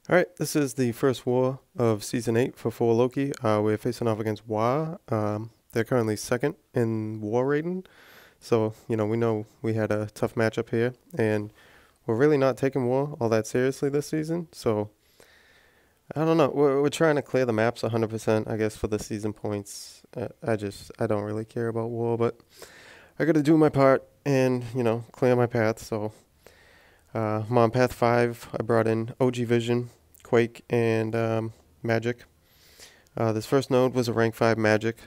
Alright, this is the first war of Season 8 for 4 Loki. We're facing off against Wa. They're currently second in war rating. So, we know we had a tough matchup here. And we're really not taking war all that seriously this season. So, I don't know. We're trying to clear the maps 100%, I guess, for the season points. I don't really care about war, but I gotta do my part and, clear my path. So, I'm on path 5. I brought in OG Vision, Quake, and Magic. This first node was a rank 5 Magic,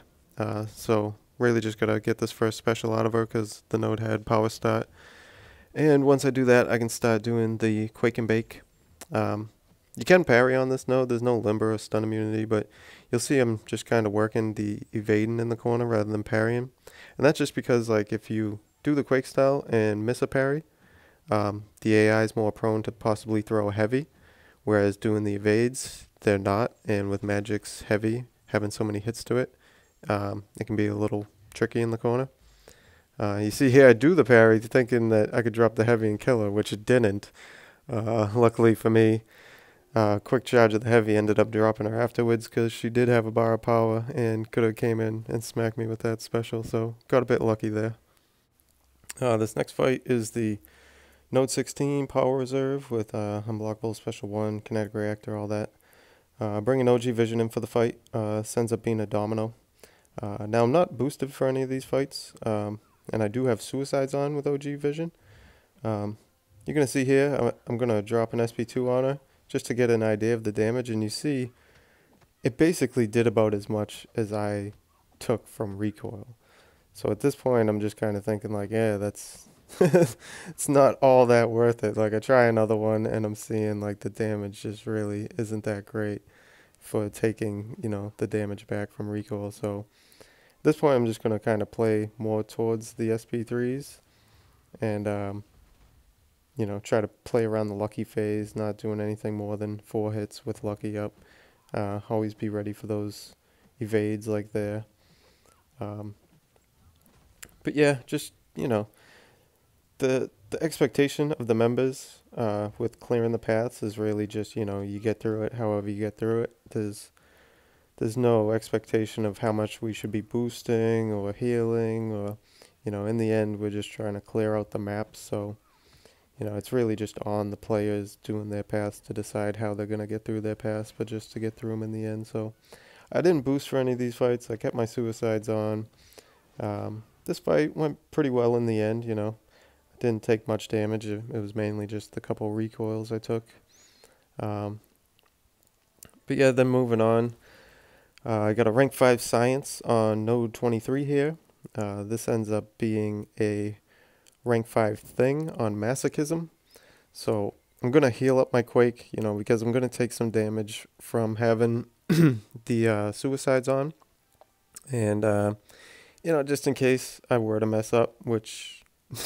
so really just gotta get this first special out of her because the node had power stat. And once I do that, I can start doing the Quake and Bake. You can parry on this node. There's no limber or stun immunity, but you'll see I'm just kind of working the evading in the corner rather than parrying. And that's just because, like, if you do the Quake style and miss a parry, the AI is more prone to possibly throw a heavy, whereas doing the evades, they're not. And with Magic's heavy having so many hits to it, it can be a little tricky in the corner. You see here, I do the parry thinking that I could drop the heavy and kill her, which it didn't. Luckily for me, quick charge of the heavy ended up dropping her afterwards because she did have a bar of power and could have came in and smacked me with that special, so got a bit lucky there. This next fight is the Node 16 Power Reserve with Unblockable Special 1, Kinetic Reactor, all that. Bringing OG Vision in for the fight, ends up being a Domino. Now I'm not boosted for any of these fights, and I do have Suicides on with OG Vision. You're going to see here, I'm going to drop an SP2 on her just to get an idea of the damage, and you see it basically did about as much as I took from recoil. So at this point I'm just kind of thinking like, yeah, that's it's not all that worth it. Like I try another one and I'm seeing like the damage just really isn't that great for taking, the damage back from recoil. So at this point I'm just going to kind of play more towards the SP3s and try to play around the lucky phase, not doing anything more than 4 hits with lucky up. Always be ready for those evades like there. But yeah, just, the expectation of the members with clearing the paths is really just, you get through it however you get through it. There's no expectation of how much we should be boosting or healing or, in the end, we're just trying to clear out the maps. So, it's really just on the players doing their paths to decide how they're going to get through their paths, but just to get through them in the end. So I didn't boost for any of these fights. I kept my suicides on. This fight went pretty well in the end, Didn't take much damage. It was mainly just the couple recoils I took. But yeah, then moving on. I got a rank 5 science on node 23 here. This ends up being a rank 5 thing on masochism. So I'm going to heal up my quake, because I'm going to take some damage from having the suicides on. And, just in case I were to mess up, which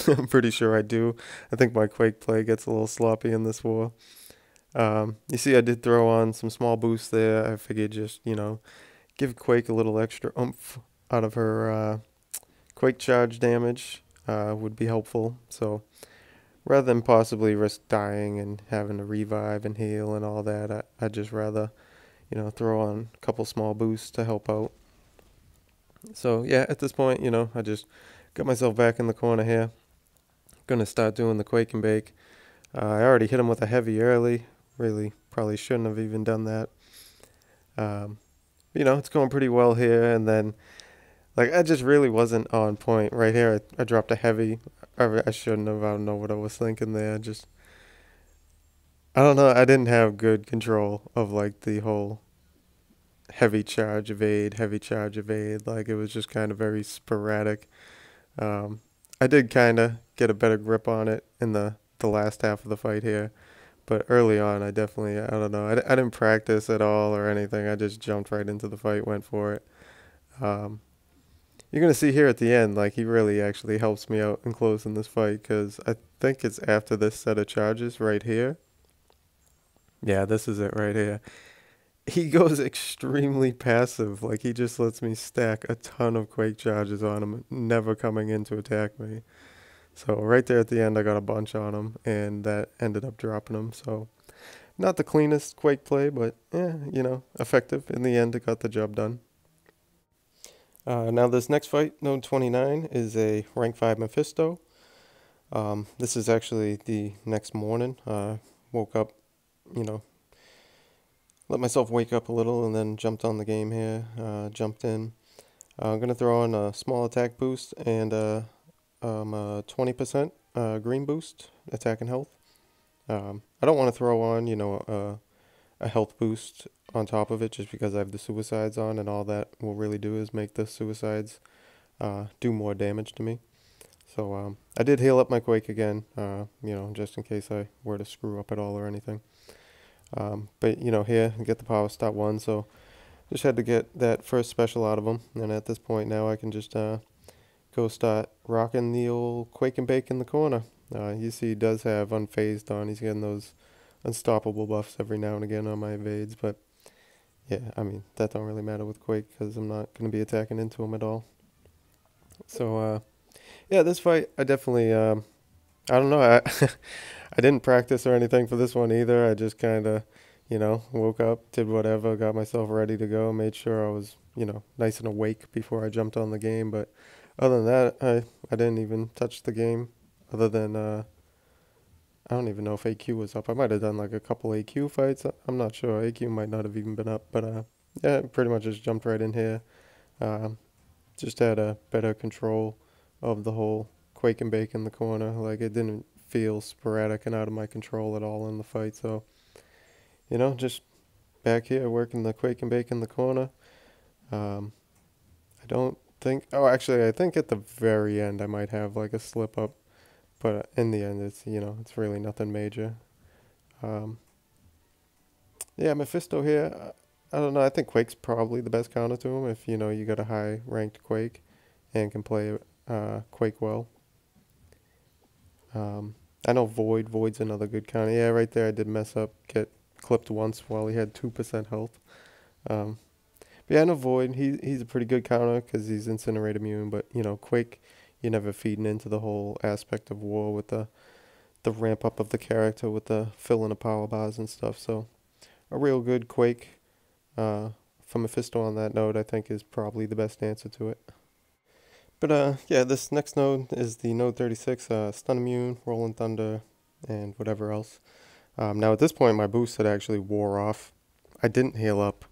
I'm pretty sure I do. I think my quake play gets a little sloppy in this war. You see I did throw on some small boosts there. I figured just, give Quake a little extra oomph out of her quake charge damage would be helpful. So rather than possibly risk dying and having to revive and heal and all that, I'd just rather, throw on a couple small boosts to help out. So yeah, at this point, I just got myself back in the corner here. Gonna start doing the Quake and Bake. I already hit him with a heavy early. Really, probably shouldn't have even done that. It's going pretty well here. And then, like, I just really wasn't on point. Right here, I dropped a heavy. I shouldn't have. I don't know what I was thinking there. I don't know. I didn't have good control of, like, the whole heavy charge evade, heavy charge evade. Like, it was just kind of very sporadic. I did kind of get a better grip on it in the last half of the fight here. But early on, I don't know. I didn't practice at all or anything. I just jumped right into the fight, went for it. You're going to see here at the end, like, he really actually helps me out in closing this fight because I think it's after this set of charges right here. Yeah, this is it right here. He goes extremely passive. Like, he just lets me stack a ton of quake charges on him, never coming in to attack me. So right there at the end, I got a bunch on him, and that ended up dropping him. So Not the cleanest Quake play, but you know, effective. In the end, it got the job done. Now this next fight, Node 29, is a rank 5 Mephisto. This is actually the next morning. Woke up, you know, let myself wake up a little and then jumped on the game here. Jumped in. I'm going to throw on a small attack boost and a 20% green boost, attack and health. I don't want to throw on, you know, a health boost on top of it just because I have the suicides on, and all that will really do is make the suicides do more damage to me. So I did heal up my Quake again, you know, just in case I were to screw up at all or anything. But, you know, here, get the power stop one, so just had to get that first special out of him. And at this point now I can just go start rocking the old Quake and Bake in the corner. You see he does have Unfazed on. He's getting those unstoppable buffs every now and again on my evades. But, yeah, I mean, that don't really matter with Quake because I'm not going to be attacking into him at all. So, yeah, this fight, I definitely, I don't know, I didn't practice or anything for this one either. I just kind of, you know, woke up, did whatever, got myself ready to go, made sure I was, you know, nice and awake before I jumped on the game. But other than that, I didn't even touch the game other than, I don't even know if AQ was up. I might have done like a couple AQ fights. I'm not sure. AQ might not have even been up, but yeah, pretty much just jumped right in here. Just had a better control of the whole Quake and Bake in the corner. Like, it didn't feel sporadic and out of my control at all in the fight. So, you know, just back here working the Quake and Bake in the corner. I don't think, oh, actually, I think at the very end I might have like a slip up, but in the end it's, you know, it's really nothing major. Um, yeah, Mephisto here, I don't know, I think Quake's probably the best counter to him if, you know, you got a high ranked Quake and can play Quake well. I know Void's another good counter. Yeah, right there I did mess up, get clipped once while he had 2% health. Um, but yeah, I know Void, he's a pretty good counter because he's Incinerate immune, but, you know, Quake, you're never feeding into the whole aspect of War with the ramp up of the character with the filling of power bars and stuff. So a real good Quake from Mephisto on that node, I think, is probably the best answer to it. But yeah, this next node is the node 36, Stun Immune, Rolling Thunder, and whatever else. Now at this point my boost had actually wore off. I didn't heal up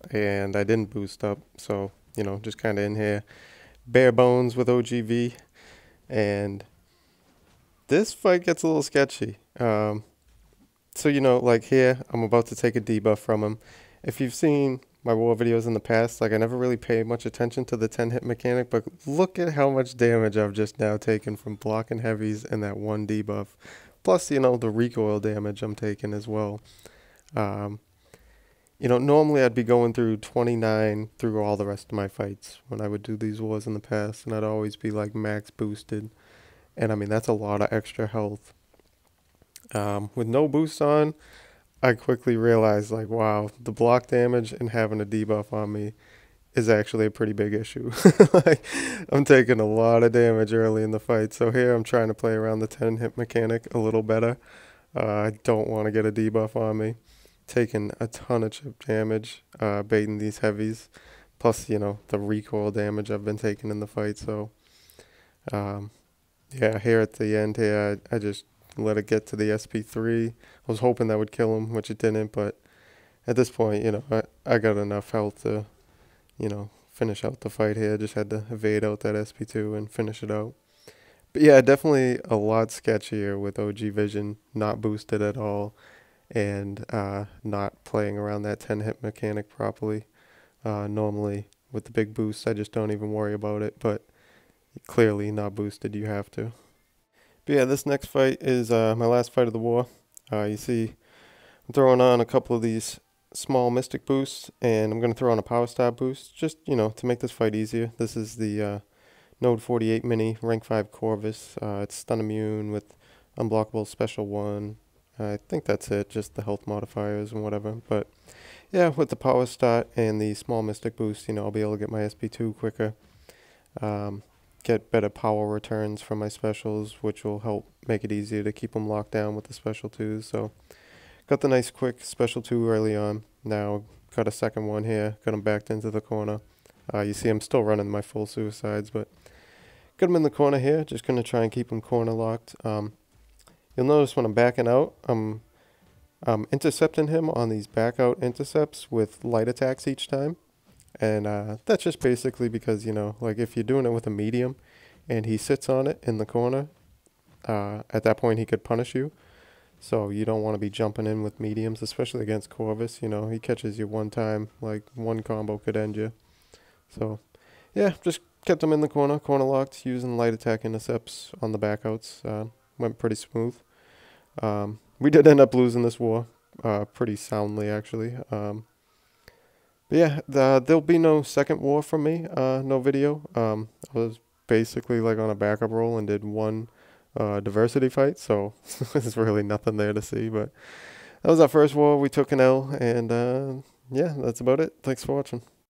and I didn't boost up, so, you know, just kind of in here, bare bones with OGV, and this fight gets a little sketchy. So, you know, like here, I'm about to take a debuff from him. If you've seen my war videos in the past, like, I never really paid much attention to the 10 hit mechanic, but look at how much damage I've just now taken from blocking heavies and that one debuff. Plus, you know, the recoil damage I'm taking as well. You know, normally I'd be going through 29 through all the rest of my fights when I would do these wars in the past, and I'd always be like max boosted. And I mean, that's a lot of extra health. With no boost on, I quickly realized, like, wow, the block damage and having a debuff on me is actually a pretty big issue. Like, I'm taking a lot of damage early in the fight. So here I'm trying to play around the 10 hit mechanic a little better. I don't want to get a debuff on me. Taking a ton of chip damage, baiting these heavies. Plus, you know, the recoil damage I've been taking in the fight. So, yeah, here at the end here, I just let it get to the SP3. I was hoping that would kill him, which it didn't, but at this point, you know, I got enough health to, you know, finish out the fight here. Just had to evade out that SP2 and finish it out. But yeah, definitely a lot sketchier with OG Vision not boosted at all and not playing around that 10 hit mechanic properly. Normally with the big boosts, I just don't even worry about it, but clearly not boosted, you have to. But yeah, this next fight is my last fight of the war. You see I'm throwing on a couple of these small Mystic boosts, and I'm going to throw on a Power Star boost, just, you know, to make this fight easier. This is the Node 48 Mini, Rank 5 Corvus. It's Stun Immune with Unblockable Special 1. I think that's it, just the health modifiers and whatever. But yeah, with the Power Star and the small Mystic boost, you know, I'll be able to get my SP2 quicker. Get better power returns from my specials, which will help make it easier to keep them locked down with the special 2s. So Got the nice quick special 2 early on. Now got a second one here. Got him backed into the corner. You see I'm still running my full suicides, but got him in the corner here. Just going to try and keep him corner locked. You'll notice when I'm backing out, I'm intercepting him on these back out intercepts with light attacks each time. And that's just basically because, you know, like if you're doing it with a medium and he sits on it in the corner, at that point he could punish you. So you don't want to be jumping in with mediums, especially against Corvus. You know, he catches you one time, like one combo could end you. So, yeah, just kept him in the corner, corner locked, using light attack intercepts on the backouts. Went pretty smooth. We did end up losing this war pretty soundly, actually. But yeah, there'll be no second war from me, no video. I was basically like on a backup roll and did one diversity fight, so there's really nothing there to see. But that was our first war. We took an L, and yeah, that's about it. Thanks for watching.